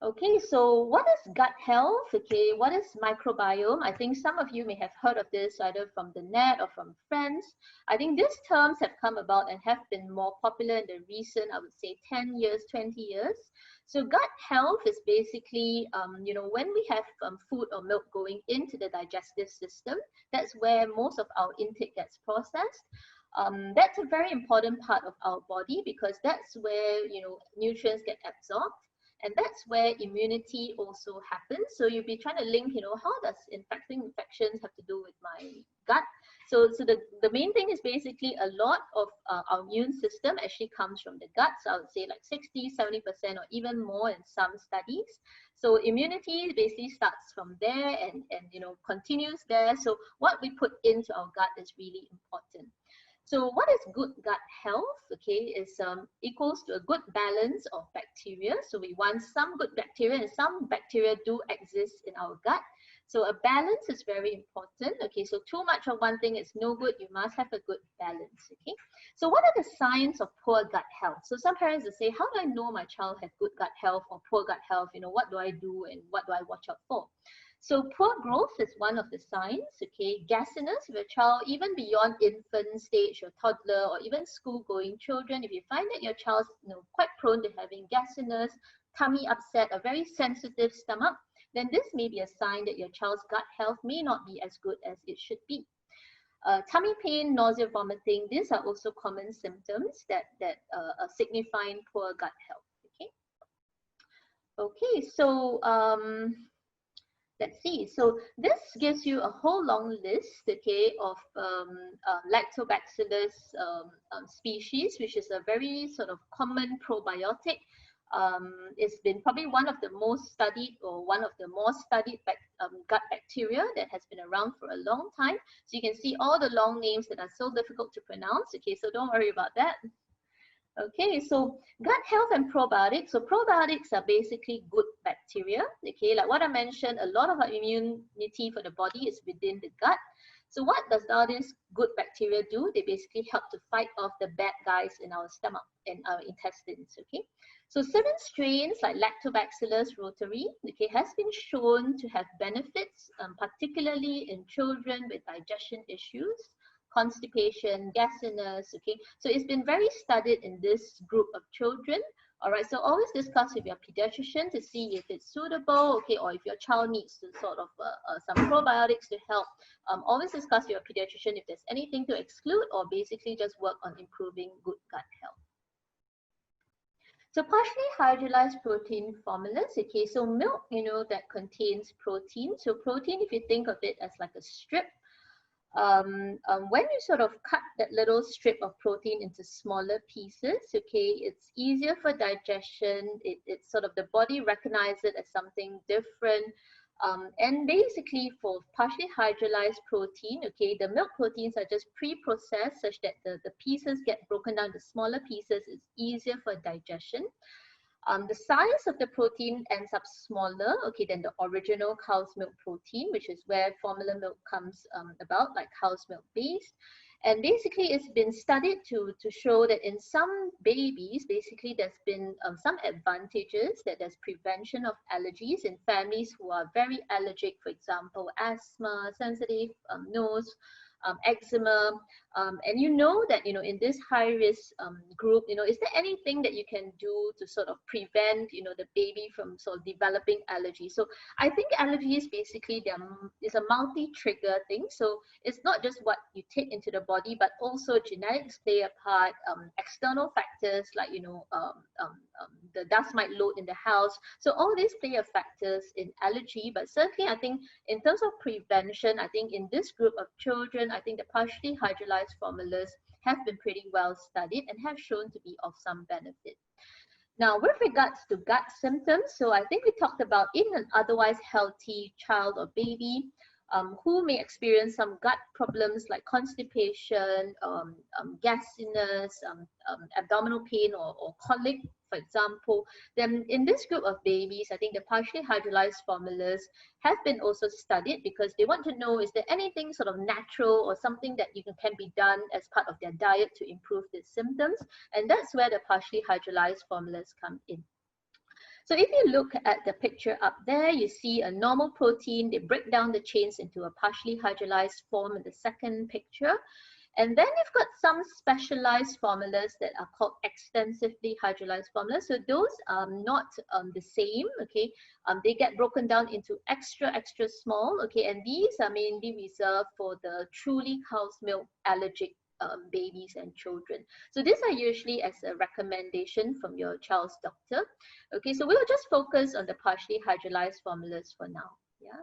Okay, so what is gut health? Okay, what is microbiome? I think some of you may have heard of this either from the net or from friends. I think these terms have come about and have been more popular in the recent, I would say, 10 years, 20 years. So gut health is basically, when we have food or milk going into the digestive system, that's where most of our intake gets processed. That's a very important part of our body because that's where, nutrients get absorbed. And that's where immunity also happens. So you'll be trying to link, how does infections have to do with my gut? So the main thing is basically a lot of our immune system actually comes from the gut. So I would say like 60, 70% or even more in some studies. So immunity basically starts from there and continues there. So what we put into our gut is really important. So what is good gut health? Okay, is equals to a good balance of bacteria. So we want some good bacteria, and some bacteria do exist in our gut. So a balance is very important. Okay, so too much of one thing is no good. You must have a good balance. Okay, so what are the signs of poor gut health? So some parents will say, how do I know my child has good gut health or poor gut health? What do I do and what do I watch out for? So poor growth is one of the signs, okay? Gassiness with a child, even beyond infant stage or toddler or even school-going children, if you find that your child's quite prone to having gassiness, tummy upset, a very sensitive stomach, then this may be a sign that your child's gut health may not be as good as it should be. Tummy pain, nausea, vomiting, these are also common symptoms that are signifying poor gut health, okay? Okay, so let's see. So this gives you a whole long list, okay, of lactobacillus species, which is a very sort of common probiotic. It's been probably one of the most studied or one of the more studied gut bacteria that has been around for a long time. So you can see all the long names that are so difficult to pronounce. Okay, so don't worry about that. Okay, so gut health and probiotics. So probiotics are basically good bacteria. Okay, like what I mentioned, a lot of our immunity for the body is within the gut. So what does all these good bacteria do? They basically help to fight off the bad guys in our stomach and our intestines. Okay, so certain strains like Lactobacillus rotari, okay, has been shown to have benefits, particularly in children with digestion issues, constipation, gasiness, okay? So it's been very studied in this group of children, all right? So always discuss with your pediatrician to see if it's suitable, okay, or if your child needs to sort of some probiotics to help. Always discuss with your pediatrician if there's anything to exclude or basically just work on improving good gut health. So partially hydrolyzed protein formulas, okay, so milk, that contains protein. So protein, if you think of it as like a strip, when you sort of cut that little strip of protein into smaller pieces, okay, it's easier for digestion. It's sort of the body recognizes it as something different. And basically for partially hydrolyzed protein, okay, the milk proteins are just pre-processed such that the pieces get broken down to smaller pieces. It's easier for digestion. The size of the protein ends up smaller, okay, than the original cow's milk protein, which is where formula milk comes about, like cow's milk based. And basically, it's been studied to show that in some babies, basically, there's been some advantages, that there's prevention of allergies in families who are very allergic, for example, asthma, sensitive nose, eczema, and that in this high risk group, is there anything that you can do to sort of prevent the baby from sort of developing allergies? So I think allergies basically is a multi-trigger thing. So it's not just what you take into the body, but also genetics play a part, external factors like the dust mite load in the house. So all these play a factors in allergy, but certainly I think in terms of prevention, I think in this group of children, I think the partially hydrolyzed formulas have been pretty well studied and have shown to be of some benefit. Now, with regards to gut symptoms, so I think we talked about in an otherwise healthy child or baby who may experience some gut problems like constipation, gasiness, abdominal pain or colic, for example, then in this group of babies, I think the partially hydrolyzed formulas have been also studied because they want to know, is there anything sort of natural or something that can be done as part of their diet to improve the symptoms? And that's where the partially hydrolyzed formulas come in. So if you look at the picture up there, you see a normal protein. They break down the chains into a partially hydrolyzed form in the second picture. And then you've got some specialized formulas that are called extensively hydrolyzed formulas. So those are not the same, okay? They get broken down into extra small, okay? And these are mainly reserved for the truly cow's milk allergic babies and children. So these are usually as a recommendation from your child's doctor. Okay, so we'll just focus on the partially hydrolyzed formulas for now. Yeah.